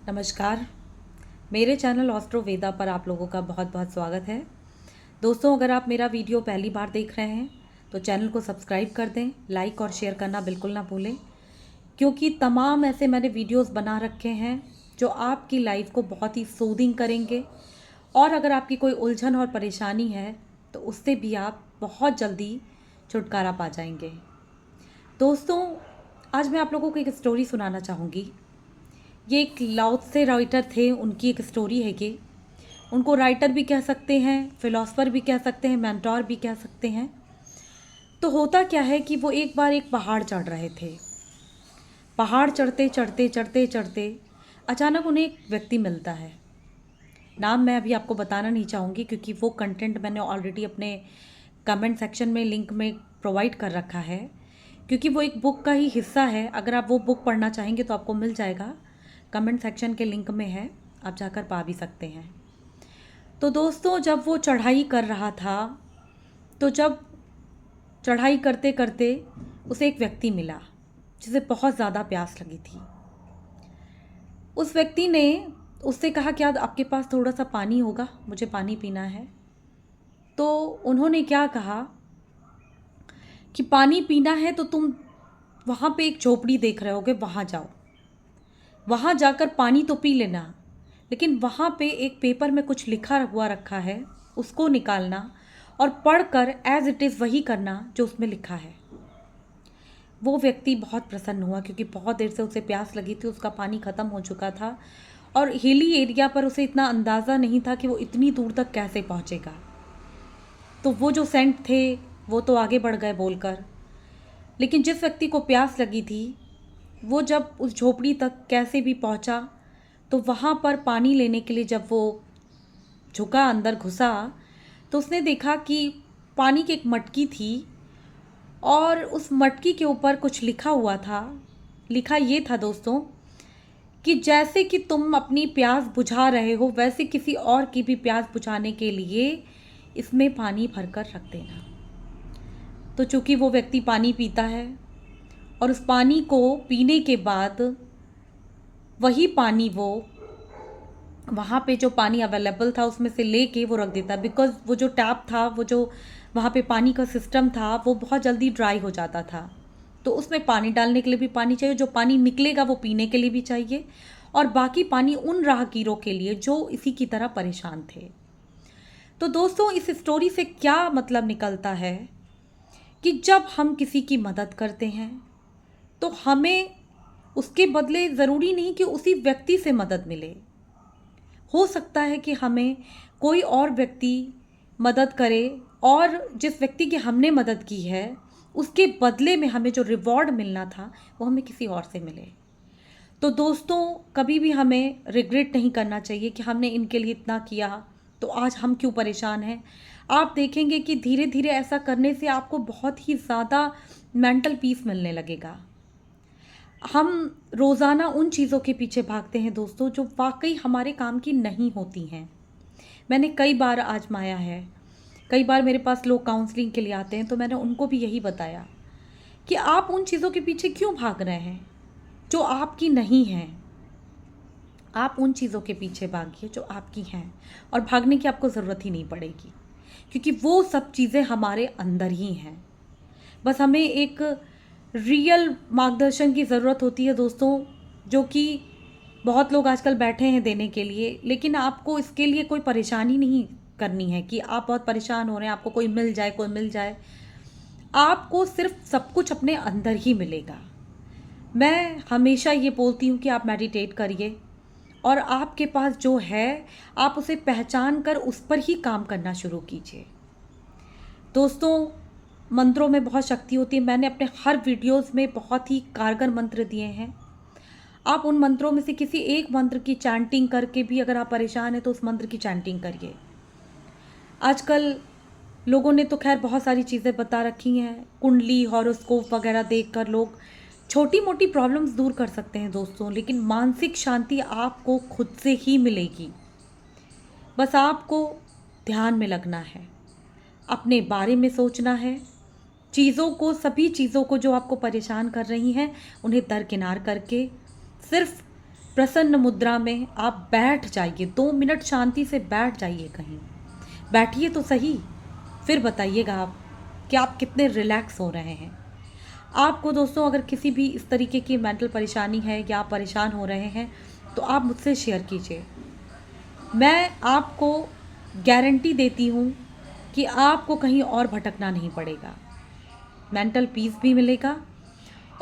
नमस्कार। मेरे channel Austro वेदा पर आप लोगों का बहुत बहुत स्वागत है। दोस्तों, अगर आप मेरा वीडियो पहली बार देख रहे हैं तो चैनल को सब्सक्राइब कर दें, लाइक और शेयर करना बिल्कुल ना भूलें, क्योंकि तमाम ऐसे मैंने वीडियोस बना रखे हैं जो आपकी लाइफ को बहुत ही सूदिंग करेंगे। और अगर आपकी कोई उलझन और परेशानी है तो उससे भी आप बहुत जल्दी छुटकारा पा जाएंगे। दोस्तों, आज मैं आप लोगों को एक स्टोरी सुनाना चाहूँगी। ये एक लाओ त्से राइटर थे, उनकी एक स्टोरी है ये। उनको राइटर भी कह सकते हैं, फिलोसफर भी कह सकते हैं, मेंटोर भी कह सकते हैं। तो होता क्या है कि वो एक बार एक पहाड़ चढ़ रहे थे। पहाड़ चढ़ते चढ़ते चढ़ते चढ़ते अचानक उन्हें एक व्यक्ति मिलता है। नाम मैं अभी आपको बताना नहीं चाहूँगी क्योंकि वो कंटेंट मैंने ऑलरेडी अपने कमेंट सेक्शन में लिंक में प्रोवाइड कर रखा है, क्योंकि वो एक बुक का ही हिस्सा है। अगर आप वो बुक पढ़ना चाहेंगे तो आपको मिल जाएगा, कमेंट सेक्शन के लिंक में है, आप जाकर पा भी सकते हैं। तो दोस्तों, जब वो चढ़ाई कर रहा था तो जब चढ़ाई करते करते उसे एक व्यक्ति मिला जिसे बहुत ज़्यादा प्यास लगी थी। उस व्यक्ति ने उससे कहा, क्या आपके पास थोड़ा सा पानी होगा, मुझे पानी पीना है। तो उन्होंने क्या कहा कि पानी पीना है तो तुम वहाँ पे एक झोपड़ी देख रहे होगे, वहाँ जाओ, वहाँ जाकर पानी तो पी लेना, लेकिन वहाँ पे एक पेपर में कुछ लिखा हुआ रखा है, उसको निकालना और पढ़कर एज इट इज़ वही करना जो उसमें लिखा है। वो व्यक्ति बहुत प्रसन्न हुआ क्योंकि बहुत देर से उसे प्यास लगी थी, उसका पानी ख़त्म हो चुका था और हिली एरिया पर उसे इतना अंदाज़ा नहीं था कि वो इतनी दूर तक कैसे पहुँचेगा। तो वो जो सेंट थे वो तो आगे बढ़ गए बोलकर, लेकिन जिस व्यक्ति को प्यास लगी थी वो जब उस झोपड़ी तक कैसे भी पहुंचा तो वहाँ पर पानी लेने के लिए जब वो झुका, अंदर घुसा, तो उसने देखा कि पानी की एक मटकी थी और उस मटकी के ऊपर कुछ लिखा हुआ था। लिखा ये था दोस्तों कि जैसे कि तुम अपनी प्यास बुझा रहे हो वैसे किसी और की भी प्यास बुझाने के लिए इसमें पानी भरकर रख देना। तो चूँकि वो व्यक्ति पानी पीता है और उस पानी को पीने के बाद वही पानी वो वहाँ पे जो पानी अवेलेबल था उसमें से लेके वो रख देता, बिकॉज़ वो जो टैप था, वो जो वहाँ पे पानी का सिस्टम था वो बहुत जल्दी ड्राई हो जाता था। तो उसमें पानी डालने के लिए भी पानी चाहिए, जो पानी निकलेगा वो पीने के लिए भी चाहिए, और बाकी पानी उन राहगीरों के लिए जो इसी की तरह परेशान थे। तो दोस्तों, इस स्टोरी से क्या मतलब निकलता है कि जब हम किसी की मदद करते हैं तो हमें उसके बदले ज़रूरी नहीं कि उसी व्यक्ति से मदद मिले। हो सकता है कि हमें कोई और व्यक्ति मदद करे और जिस व्यक्ति की हमने मदद की है उसके बदले में हमें जो रिवॉर्ड मिलना था वो हमें किसी और से मिले। तो दोस्तों, कभी भी हमें रिग्रेट नहीं करना चाहिए कि हमने इनके लिए इतना किया तो आज हम क्यों परेशान हैं। आप देखेंगे कि धीरे धीरे ऐसा करने से आपको बहुत ही ज़्यादा मेंटल पीस मिलने लगेगा। हम रोज़ाना उन चीज़ों के पीछे भागते हैं दोस्तों जो वाकई हमारे काम की नहीं होती हैं। मैंने कई बार आजमाया है, कई बार मेरे पास लोग काउंसलिंग के लिए आते हैं तो मैंने उनको भी यही बताया कि आप उन चीज़ों के पीछे क्यों भाग रहे हैं जो आपकी नहीं हैं। आप उन चीज़ों के पीछे भागिए जो आपकी हैं, और भागने की आपको ज़रूरत ही नहीं पड़ेगी क्योंकि वो सब चीज़ें हमारे अंदर ही हैं। बस हमें एक रियल मार्गदर्शन की ज़रूरत होती है दोस्तों, जो कि बहुत लोग आजकल बैठे हैं देने के लिए, लेकिन आपको इसके लिए कोई परेशानी नहीं करनी है कि आप बहुत परेशान हो रहे हैं, आपको कोई मिल जाए, कोई मिल जाए। आपको सिर्फ सब कुछ अपने अंदर ही मिलेगा। मैं हमेशा ये बोलती हूँ कि आप मेडिटेट करिए और आपके पास जो है आप उसे पहचान कर उस पर ही काम करना शुरू कीजिए। दोस्तों, मंत्रों में बहुत शक्ति होती है। मैंने अपने हर वीडियोस में बहुत ही कारगर मंत्र दिए हैं। आप उन मंत्रों में से किसी एक मंत्र की चैंटिंग करके भी अगर आप परेशान हैं तो उस मंत्र की चैंटिंग करिए। आजकल लोगों ने तो खैर बहुत सारी चीज़ें बता रखी हैं, कुंडली, हॉरोस्कोप वगैरह देखकर लोग छोटी मोटी प्रॉब्लम्स दूर कर सकते हैं दोस्तों, लेकिन मानसिक शांति आपको खुद से ही मिलेगी। बस आपको ध्यान में लगना है, अपने बारे में सोचना है, चीज़ों को, सभी चीज़ों को जो आपको परेशान कर रही हैं उन्हें दरकिनार करके सिर्फ प्रसन्न मुद्रा में आप बैठ जाइए, 2 मिनट शांति से बैठ जाइए, कहीं बैठिए तो सही, फिर बताइएगा आप कि आप कितने रिलैक्स हो रहे हैं। आपको दोस्तों अगर किसी भी इस तरीके की मेंटल परेशानी है या आप परेशान हो रहे हैं तो आप मुझसे शेयर कीजिए। मैं आपको गारंटी देती हूँ कि आपको कहीं और भटकना नहीं पड़ेगा, मेंटल पीस भी मिलेगा।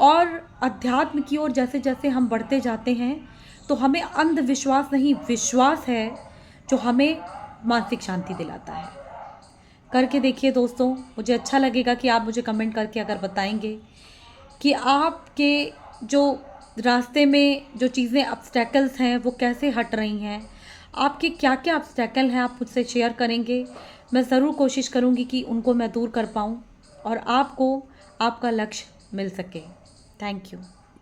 और अध्यात्म की ओर जैसे जैसे हम बढ़ते जाते हैं तो हमें अंधविश्वास नहीं, विश्वास है जो हमें मानसिक शांति दिलाता है। करके देखिए दोस्तों, मुझे अच्छा लगेगा कि आप मुझे कमेंट करके अगर बताएंगे कि आपके जो रास्ते में जो चीज़ें ऑब्स्टेकल्स हैं वो कैसे हट रही हैं, आपके क्या क्या ऑब्स्टेकल हैं, आप मुझसे शेयर करेंगे। मैं ज़रूर कोशिश करूँगी कि उनको मैं दूर कर पाऊँ और आपको आपका लक्ष्य मिल सके। Thank you.